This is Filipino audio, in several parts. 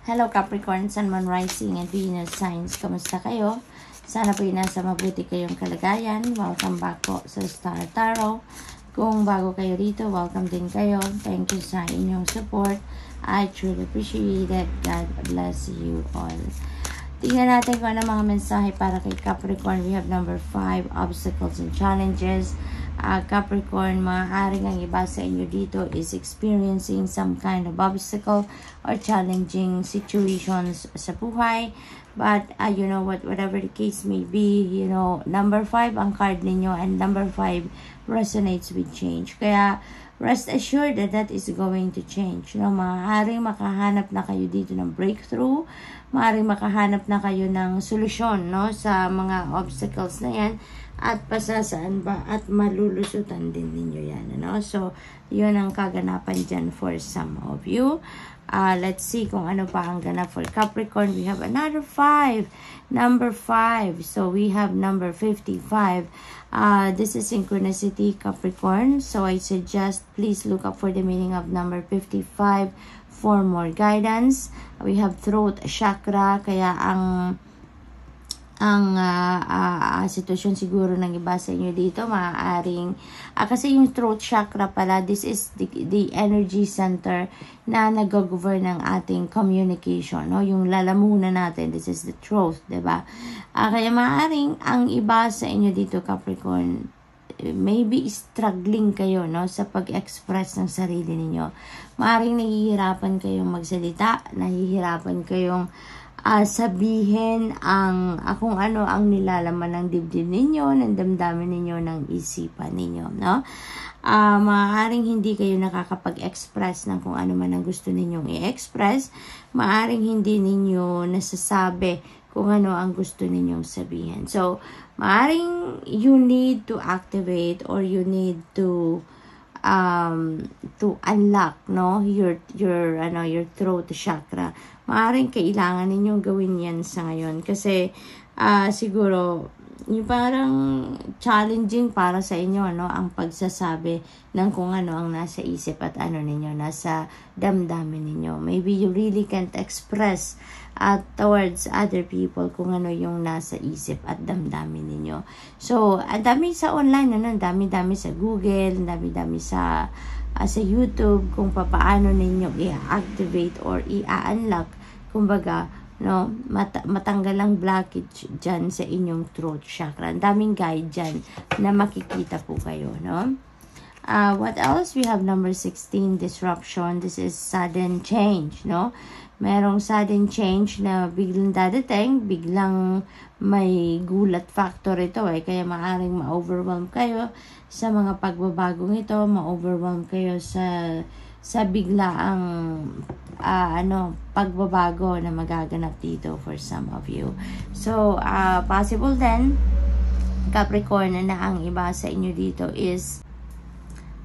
Hello Capricorn, Sun, Moon, Rising, and Venus signs. Kamusta kayo? Sana po nasa mabuti kayong kalagayan. Welcome back po sa Star Tarot. Kung bago kayo rito, welcome din kayo. Thank you sa inyong support. I truly appreciate it. God bless you all. Tingnan natin kung ano mga mensahe para kay Capricorn. We have number 5, obstacles and challenges. Capricorn, maaaring ang iba sa inyo dito is experiencing some kind of obstacle or challenging situations sa buhay. But, you know what, whatever the case may be, you know, number 5 ang card ninyo and number 5 resonates with change. Kaya, rest assured that that is going to change. You know, maaaring makahanap na kayo dito ng breakthrough. Maaaring makahanap na kayo ng solusyon, no, sa mga obstacles na yan. At pasasaan ba at malulusutan din ninyo yan, ano? So, yun ang kaganapan dyan for some of you. Let's see kung ano pa ang ganap for Capricorn. We have another 5. Number 5. So, we have number 55. This is synchronicity, Capricorn. So, I suggest please look up for the meaning of number 55 for more guidance. We have throat chakra. Kaya ang sitwasyon siguro ng iba sa inyo dito, maaaring, kasi yung throat chakra pala, this is the energy center na nag-govern ng ating communication, no? Yung lalamunan natin, this is the throat, diba? Kaya maaaring ang iba sa inyo dito, Capricorn, maybe struggling kayo, no, sa pag-express ng sarili ninyo. Maaaring nahihirapan kayong magsalita, nahihirapan kayong sabihin kung ano ang nilalaman ng dibdib ninyo, ng damdamin ninyo, ng isipan ninyo, no? Maaaring hindi kayo nakakapag-express ng kung ano man ang gusto ninyong i-express. Maaaring hindi ninyo nasasabi kung ano ang gusto ninyong sabihin. So, maaaring you need to activate or you need to unlock, no, your throat chakra. Maaaring kailangan ninyong gawin yan sa ngayon kasi siguro yung parang challenging para sa inyo, no, ang pagsasabi ng kung ano ang nasa isip at ano ninyo, nasa damdamin ninyo. Maybe you really can't express towards other people kung ano yung nasa isip at damdamin ninyo. So, ang dami sa online, ano, dami-dami sa Google, dami-dami sa YouTube kung paano ninyo i-activate or i-unlock, kumbaga, no, matanggal ang blockage dyan sa inyong throat chakra. Ang daming guide dyan na makikita po kayo, no? What else? We have number 16, disruption. This is sudden change, no? Merong sudden change na biglang dadating, biglang may gulat factor ito kaya maaaring ma-overwhelm kayo sa mga pagbabagong ito, ma-overwhelm kayo sa biglaang pagbabago na magaganap dito for some of you. So, possible then, Capricorn, na ang iba sa inyo dito is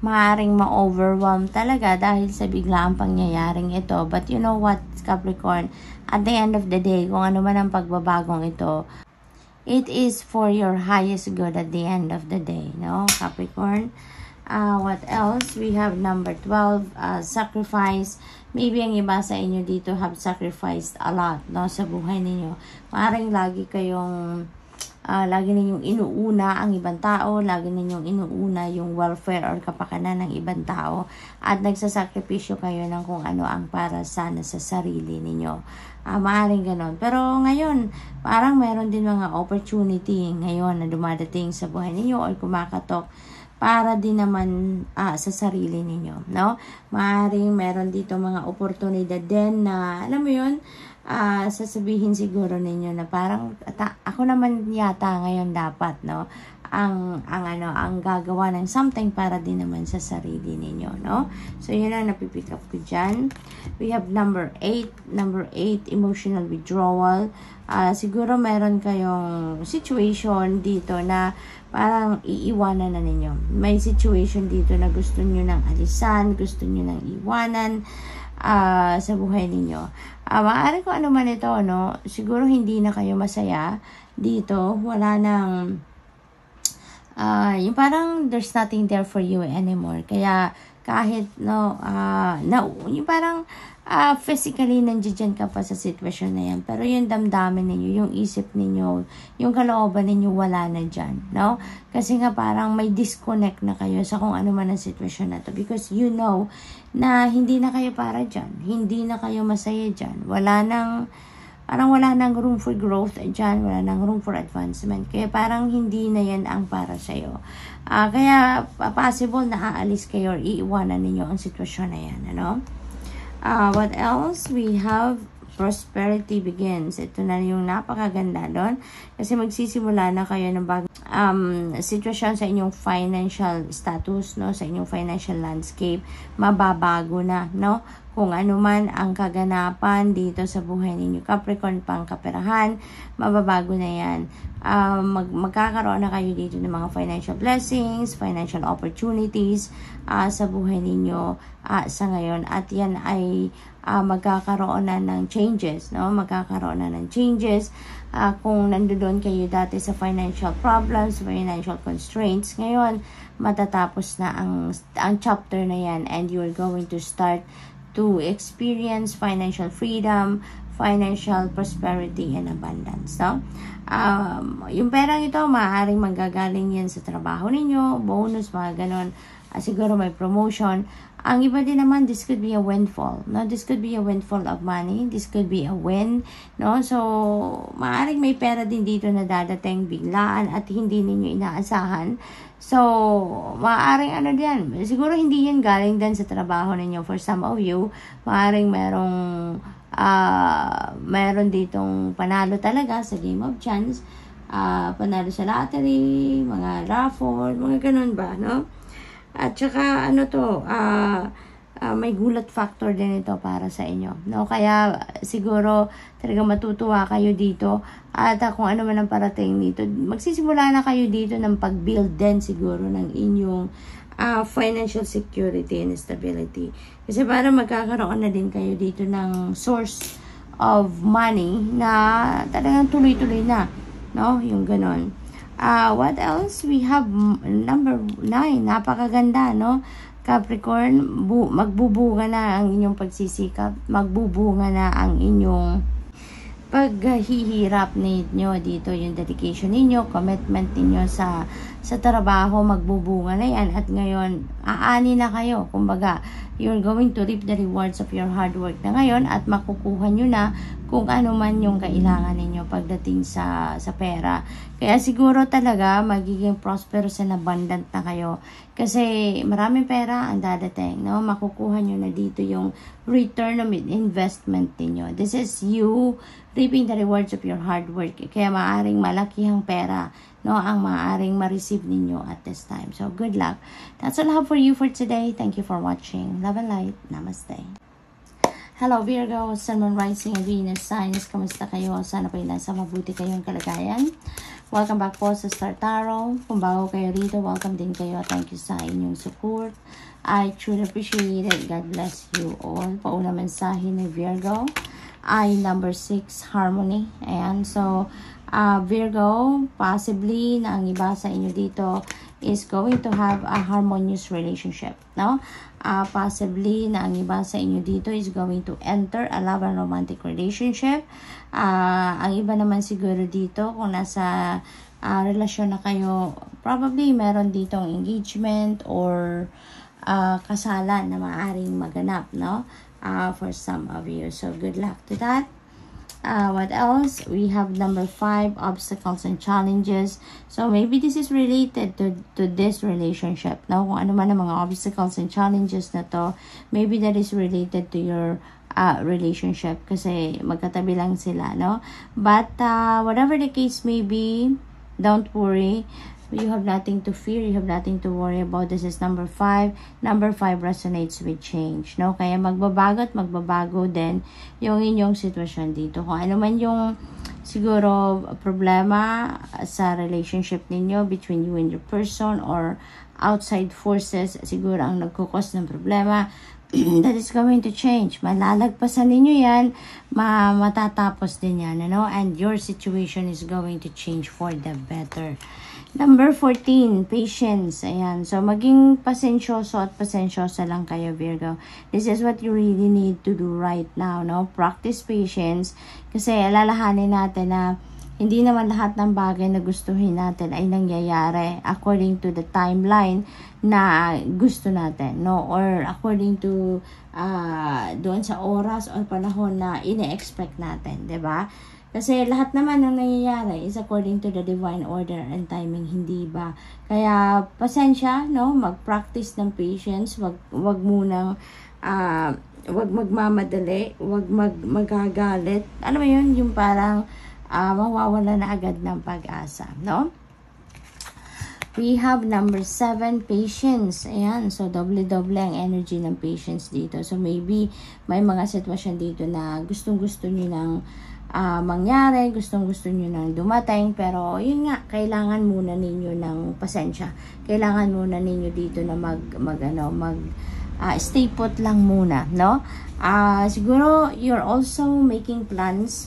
maaaring ma-overwhelm talaga dahil sa biglaang pangyayaring ito. But you know what, Capricorn, at the end of the day, kung ano man ang pagbabagong ito, it is for your highest good at the end of the day, no, Capricorn? What else? We have number 12, sacrifice. Maybe ang iba sa inyo dito have sacrificed a lot, no, sa buhay ninyo. Maaaring lagi ninyong inuuna ang ibang tao, lagi ninyong inuuna yung welfare or kapakanan ng ibang tao, at nagsasakripisyo kayo ng kung ano ang para sana sa sarili ninyo. Maaaring ganon. Pero ngayon, parang meron din mga opportunity ngayon na dumadating sa buhay ninyo or kumakatok para din naman sa sarili ninyo, no? Maaaring meron dito mga oportunidad din na, alam mo yun, sasabihin siguro ninyo na parang ako naman yata ngayon dapat, no, ang gagawa ng something para din naman sa sarili ninyo, no? So yun ang napipick up ko dyan. We have number 8, emotional withdrawal. Siguro meron kayong situation dito na parang iiwanan na ninyo. May situation dito na gusto nyo ng alisan, gusto nyo ng iwanan sa buhay ninyo. Maaari ko ano man ito, no? Siguro hindi na kayo masaya dito. Wala nang yung parang there's nothing there for you anymore. Kaya kahit yung parang physically nandiyan ka pa sa sitwasyon na yan, pero yung damdamin ninyo, yung isip ninyo, yung kalooban ninyo wala na dyan, no? Kasi nga parang may disconnect na kayo sa kung ano man ang sitwasyon na to, because you know na hindi na kayo para dyan, hindi na kayo masaya dyan, wala nang room for growth dyan, wala nang room for advancement, kaya parang hindi na yan ang para sa'yo. Kaya possible na aalis kayo or iiwanan ninyo ang sitwasyon na yan, ano? What else? We have prosperity begins. Ito na yung napakaganda doon. Kasi magsisimula na kayo ng bagong sitwasyon sa inyong financial status, no? Sa inyong financial landscape. Mababago na, no? Kung ano man ang kaganapan dito sa buhay ninyo. Capricorn, pang kaperahan, mababago na yan. Magkakaroon na kayo dito ng mga financial blessings, financial opportunities sa buhay ninyo sa ngayon. At yan ay magkakaroon na ng changes, no? Magkakaroon na ng changes. Kung nandoon kayo dati sa financial problems, financial constraints, ngayon matatapos na ang chapter na yan, and you're going to start to experience financial freedom, financial prosperity and abundance, no? Yung perang ito, maaaring manggagaling yan sa trabaho ninyo, bonus, mga ganon. Siguro may promotion. Ang iba din naman, this could be a windfall, no? This could be a windfall of money. This could be a win, no? So, maaaring may pera din dito na dadating biglaan at hindi ninyo inaasahan. So, maaaring diyan. Siguro hindi yan galing din sa trabaho ninyo. For some of you, maaaring meron ditong panalo talaga sa Game of Chance. Panalo sa lottery, mga raffle, mga ganun ba, no? At saka, may gulat factor din ito para sa inyo, no? Kaya, siguro, talagang matutuwa kayo dito. At kung ano man ang parating dito, magsisimula na kayo dito ng pag-build din siguro ng inyong financial security and stability. Kasi para magkakaroon na din kayo dito ng source of money na talagang tuloy-tuloy na, no? Yung ganon. What else? We have number 9. Napakaganda, no? Capricorn, magbubunga na ang inyong pagsisikap. Magbubunga na ang inyong paghihirap ninyo dito, yung dedication ninyo, commitment ninyo sa trabaho, magbubunga na yan. At ngayon, aani na kayo. Kumbaga, you're going to reap the rewards of your hard work na ngayon at makukuha nyo na kung ano man yung kailangan ninyo pagdating sa pera. Kaya siguro talaga magiging prosperous and abundant na kayo. Kasi maraming pera ang dadating, no? Makukuha nyo na dito yung return of investment ninyo. This is you reaping the rewards of your hard work. Kaya maaaring malakihang pera, no, ang maaaring ma-receive ninyo at this time. So, good luck. That's all I have for you for today. Thank you for watching. Love and light. Namaste. Hello, Virgo, Sun, Moon, Rising, and Venus signs. Kamusta kayo? Sana po nasa mabuti kayong kalagayan. Welcome back po sa Star Tarot. Kung bago kayo rito, welcome din kayo. Thank you sa inyong support. I truly appreciate it. God bless you all. Pauna mensahe ni Virgo ay number 6, harmony. Ayan, so Virgo, possibly na ang iba sa inyo dito is going to have a harmonious relationship, no? Possibly na ang iba sa inyo dito is going to enter a love and romantic relationship. Ang iba naman siguro dito, kung nasa relasyon na kayo, probably meron ditong engagement or kasalan na maaaring maganap, no? For some of you. So, good luck to that. What else? We have number 5, obstacles and challenges. So, maybe this is related to this relationship. Now, kung ano man ang mga obstacles and challenges na to, maybe that is related to your relationship. Kasi magkatabi lang sila, no? But, whatever the case may be, don't worry. You have nothing to fear. You have nothing to worry about. This is number 5. Number 5 resonates with change, no? Kaya magbabago at magbabago din yung inyong sitwasyon dito. Kung ano man yung siguro problema sa relationship ninyo between you and your person or outside forces, siguro ang nagkukos ng problema, that is going to change. Malalagpasan ninyo yan, matatapos din yan, ano? And your situation is going to change for the better. Number 14, patience. Ayan. So, maging pasensyoso at pasensyosa lang kayo, Virgo. This is what you really need to do right now, no? Practice patience. Kasi alalahanin natin na hindi naman lahat ng bagay na gustuhin natin ay nangyayari according to the timeline na gusto natin, no? Or according to doon sa oras o panahon na ine-expect natin, 'di ba? Kasi lahat naman ng nangyayari is according to the divine order and timing, hindi ba? Kaya pasensya, no? Mag-practice ng patience, wag munang wag magmamadali, wag magagalit. Ano ba 'yun? Yung parang mawawala na agad ng pag-asa, no? We have number 7, patience. Ayan, so doble-doble ang energy ng patience dito. So maybe may mga sitwasyon dito na gustong-gusto niyo ng mangyari, gustong-gusto nyo nang dumating, pero yun nga, kailangan muna ninyo ng pasensya. Kailangan muna ninyo dito na stay put lang muna, no? Siguro you're also making plans,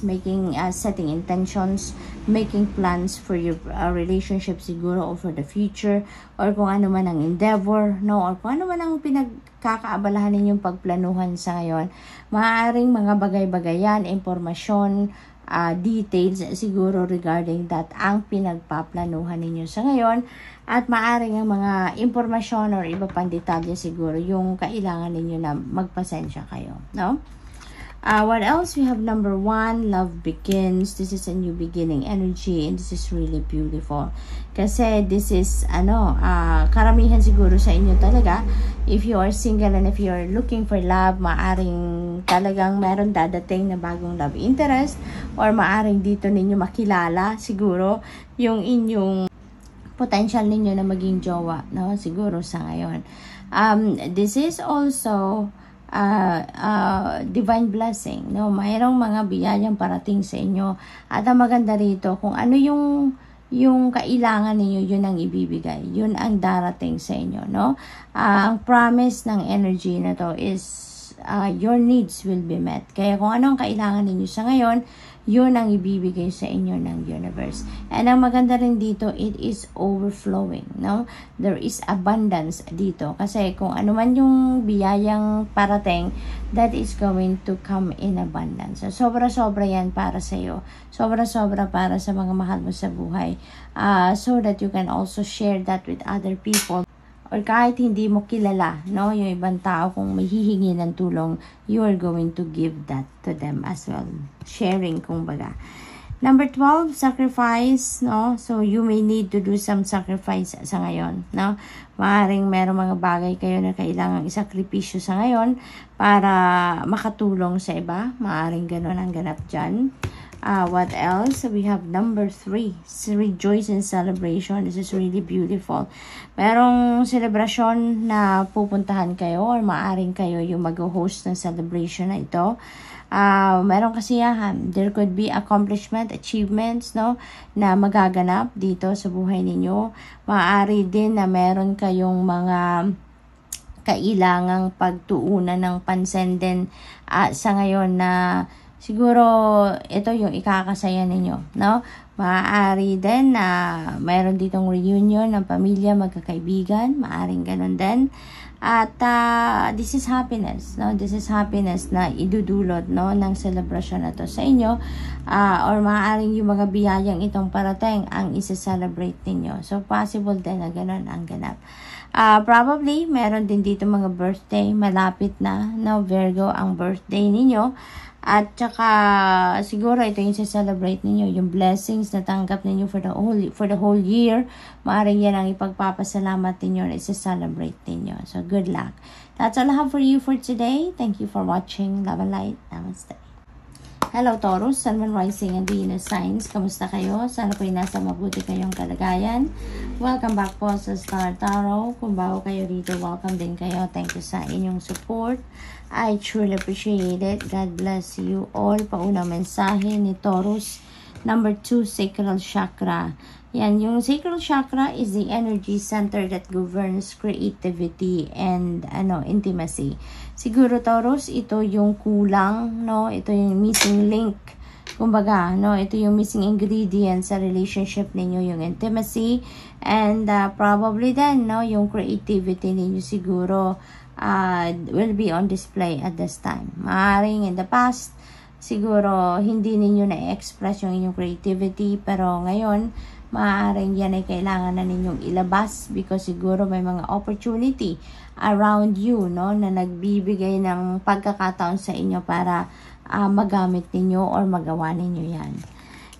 setting intentions, making plans for your relationship siguro, or for the future, or kung ano man ang endeavor, no? Or kung ano man ang pinagkakaabalahan ninyong pagplanuhan sa ngayon. Maaaring mga bagay-bagay yan, impormasyon, details siguro regarding that ang pinagpaplanuhan ninyo sa ngayon. At maaaring ang mga impormasyon or iba pang detalye siguro yung kailangan ninyo na magpasensya kayo, no? What else? We have number 1, love begins. This is a new beginning energy, and this is really beautiful. Kasi this is, karamihan siguro sa inyo talaga, if you are single and if you are looking for love, maaring talagang meron dadating na bagong love interest, or maaring dito ninyo makilala siguro yung inyong potential ninyo na maging jowa, no? Siguro sa ngayon. This is also divine blessing, no? Mayroong mga biyayang parating sa inyo. At ang maganda rito, kung ano yung kailangan ninyo, yun ang ibibigay. Yun ang darating sa inyo, no? Ang promise ng energy na to is your needs will be met. Kaya kung ano ang kailangan ninyo sa ngayon, yun ang ibibigay sa inyo ng universe. And ang maganda rin dito, it is overflowing, no? There is abundance dito. Kasi kung ano man yung biyayang parating, that is going to come in abundance. So, sobra-sobra yan para sa iyo. Sobra-sobra para sa mga mahal mo sa buhay. So that you can also share that with other people. Or kahit hindi mo kilala, no, yung ibang tao, kung may hihingi ng tulong, you are going to give that to them as well. Sharing, kumbaga. Number 12, sacrifice, no? So, you may need to do some sacrifice sa ngayon, no? Maaaring merong mga bagay kayo na kailangang isakripisyo sa ngayon para makatulong sa iba. Maaaring ganun ang ganap dyan. What else? We have number 3, rejoice and celebration. This is really beautiful. Merong celebration na pupuntahan kayo, or maaring kayo yung mag-host ng celebration na ito. Merong kasiyahan. There could be accomplishment, achievements, no, na magaganap dito sa buhay ninyo. Maaari din na meron kayong mga kailangang pagtuunan ng pansin din sa ngayon na siguro ito yung ikakasaya ninyo, no? Maaari din na mayroon ditong reunion ng pamilya, magkakaibigan, maaring ganun din. At this is happiness, no? This is happiness na idudulot, no, ng celebration na to sa inyo. Or maaaring yung mga biyayang itong parating ang isa-celebrate ninyo. So, possible din na ganun ang ganap. Probably, meron din dito mga birthday, malapit na, no, Virgo, ang birthday ninyo. At saka siguro ito yung celebrate ninyo, yung blessings na tanggap ninyo for the whole year. Maaaring yan ang ipagpapasalamat ninyo na celebrate ninyo. So good luck. That's all I have for you for today. Thank you for watching. Love and light. Namaste. Hello Taurus, Sun, Moon, Rising and Venus signs. Kamusta kayo? Sana po'y nasa mabuti kayong kalagayan. Welcome back po sa Star Tarot. Kung bago kayo dito, welcome din kayo. Thank you sa inyong support. I truly appreciate it. God bless you all. Paunang mensahe ni Taurus. Number 2, Sacral Chakra. Yan, yung Sacral Chakra is the energy center that governs creativity and intimacy. Siguro Taurus, ito yung kulang, no? Ito yung missing link Kumbaga, no, ito yung missing ingredient sa relationship ninyo, yung intimacy, and probably then, no, yung creativity ninyo siguro will be on display at this time. Maaaring in the past, siguro hindi ninyo na-express yung inyong creativity, pero ngayon, maaaring yan ay kailangan na ninyong ilabas because siguro may mga opportunity around you, no, na nagbibigay ng pagkakataon sa inyo para magamit ninyo or magawa ninyo yan.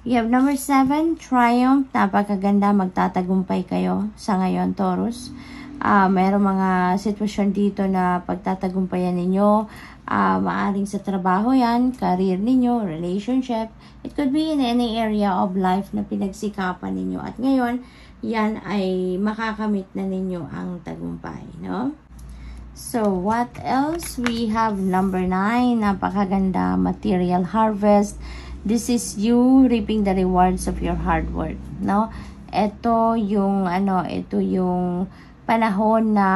You have number 7, triumph. Napakaganda, magtatagumpay kayo sa ngayon, Taurus. Mayroong mga sitwasyon dito na pagtatagumpayan ninyo. Maaring sa trabaho yan, career ninyo, relationship. It could be in any area of life na pinagsikapan ninyo. At ngayon, yan ay makakamit na ninyo ang tagumpay, no? So, what else? We have number 9. Napakaganda, material harvest. This is you reaping the rewards of your hard work, no? Ito yung ito yung panahon na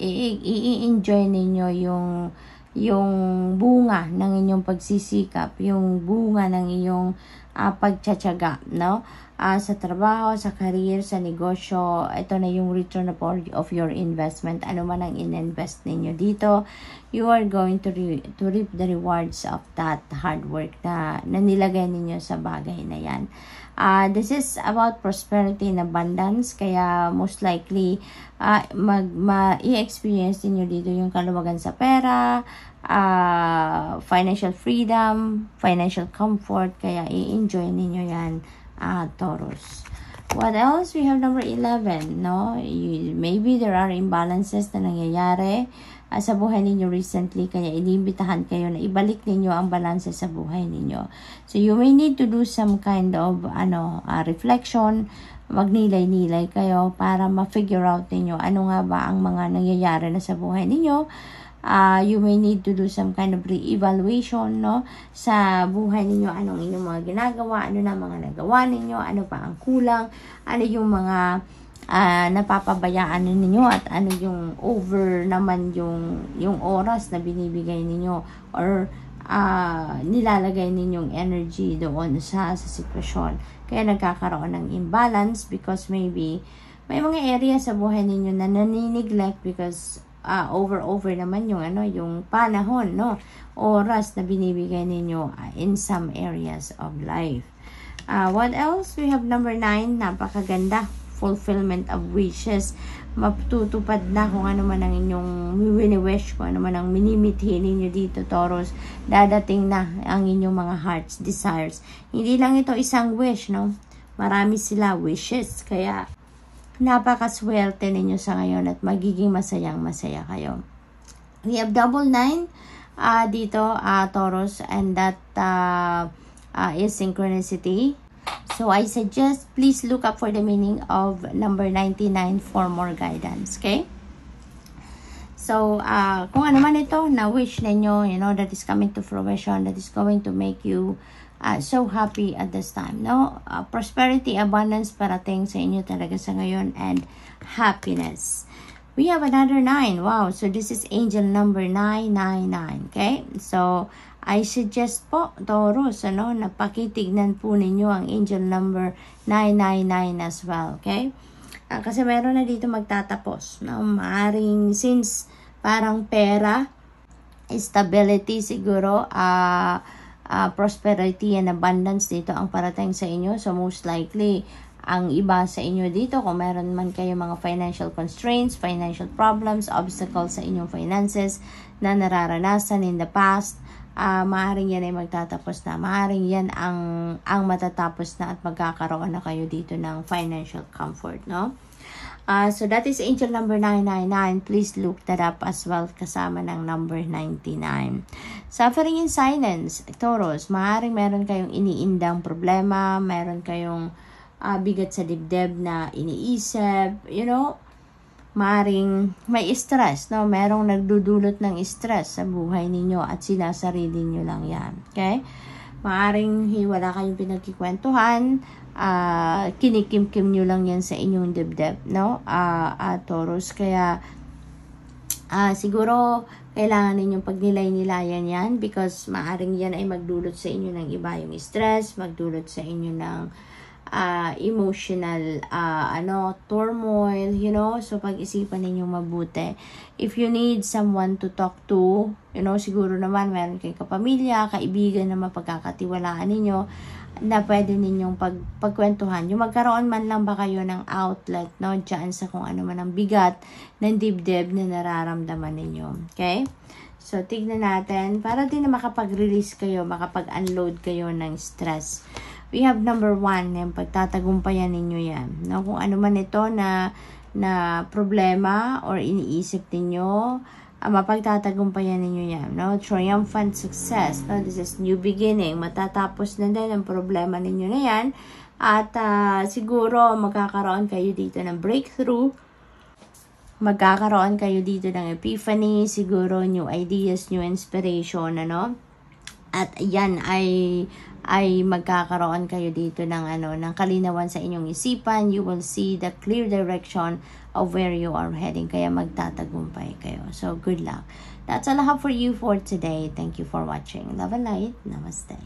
i-enjoy ninyo yung bunga ng inyong pagsisikap, yung bunga ng inyong pagtsatsaga, no? Sa trabaho, sa career, sa negosyo, ito na yung return of your investment. Ano man ang in-invest ninyo dito, you are going to reap the rewards of that hard work na nilagay ninyo sa bagay na yan. This is about prosperity and abundance, kaya most likely i-experience niyo dito yung kaluwagan sa pera, financial freedom, financial comfort, kaya i-enjoy niyo yan, Taurus. What else? We have number 11, no? Maybe there are imbalances na nangyayari sa buhay ninyo recently, kaya inimbitahan kayo na ibalik ninyo ang balanse sa buhay ninyo. So you may need to do some kind of reflection, magnilay-nilay kayo para ma-figure out ninyo ano nga ba ang mga nangyayari na sa buhay ninyo. You may need to do some kind of re-evaluation, no, sa buhay ninyo, anong inyong mga ginagawa, ano na mga nagawa ninyo, ano pa ang kulang, ano yung mga napapabayaan ninyo, at ano yung over naman yung oras na binibigay ninyo or nilalagay ninyong energy doon sa sitwasyon. Kaya nagkakaroon ng imbalance because maybe may mga area sa buhay ninyo na nani-neglect because over naman yung panahon, no, oras na binibigay ninyo in some areas of life. What else? We have number 9. Napakaganda, fulfillment of wishes. Matutupad na kung ano man ang inyong wini-wish, kung ano man ang minimithi ninyo dito, Taurus. Dadating na ang inyong mga heart's desires. Hindi lang ito isang wish, no, marami sila wishes, kaya napakaswerte ninyo sa ngayon at magiging masayang-masaya kayo. We have double 9 dito, Taurus, and that is synchronicity. So I suggest please look up for the meaning of number 99 for more guidance, okay? So kung ano man ito na wish ninyo, that is coming to fruition, that is going to make you so happy at this time, no? Prosperity, abundance parating sa inyo talaga sa ngayon, and happiness. We have another 9. Wow, so this is angel number 999, okay? So I suggest po, Taurus, na pakitignan po ninyo ang angel number 999 as well, okay? Kasi meron na dito magtatapos, no? Maaring since parang pera, stability siguro, prosperity and abundance dito ang parating sa inyo. So most likely ang iba sa inyo dito, kung meron man kayo mga financial constraints, financial problems, obstacles sa inyong finances na nararanasan in the past, maaring yan ay magtatapos na. Maaring yan ang matatapos na at magkakaroon na kayo dito ng financial comfort, no? So that is angel number 999. Please look that up as well, kasama ng number 99. Suffering in silence, Taurus. Maaaring meron kayong iniindang problema, meron kayong bigat sa dibdib na iniisip, maaaring may stress, no? Merong nagdudulot ng stress sa buhay ninyo at sinasarili nyo lang yan, okay? Maaaring wala kayong pinagkikwentuhan, kinikim-kim nyo lang yan sa inyong dibdib, no? Taurus, kaya Siguro, kailangan ninyong pagnilay-nilayan yan because maaring yan ay magdulot sa inyo ng iba yung stress, magdulot sa inyo ng emotional turmoil, so pag-isipan ninyong mabuti. If you need someone to talk to, siguro naman meron kayong kapamilya, kaibigan na mapagkakatiwalaan ninyo na pwede ninyong pagkwentuhan. Yung magkaroon man lang ba kayo ng outlet, dyan sa kung ano man ang bigat ng dibdib na nararamdaman ninyo. Okay? So, tignan natin, para din na makapag-release kayo, makapag-unload kayo ng stress. We have number 1, yung pagtatagumpayan ninyo yan. Kung ano man ito na problema or iniisip ninyo, mapagtatagumpayan ninyo yan. Triumphant success. This is new beginning. Matatapos na din ang problema ninyo na yan. At siguro magkakaroon kayo dito ng breakthrough. Magkakaroon kayo dito ng epiphany. Siguro new ideas, new inspiration. At yan ay magkakaroon kayo dito ng kalinawan sa inyong isipan. You will see the clear direction of where you are heading. Kaya magtatagumpay kayo. So, good luck. That's all I have for you for today. Thank you for watching. Love and light. Namaste.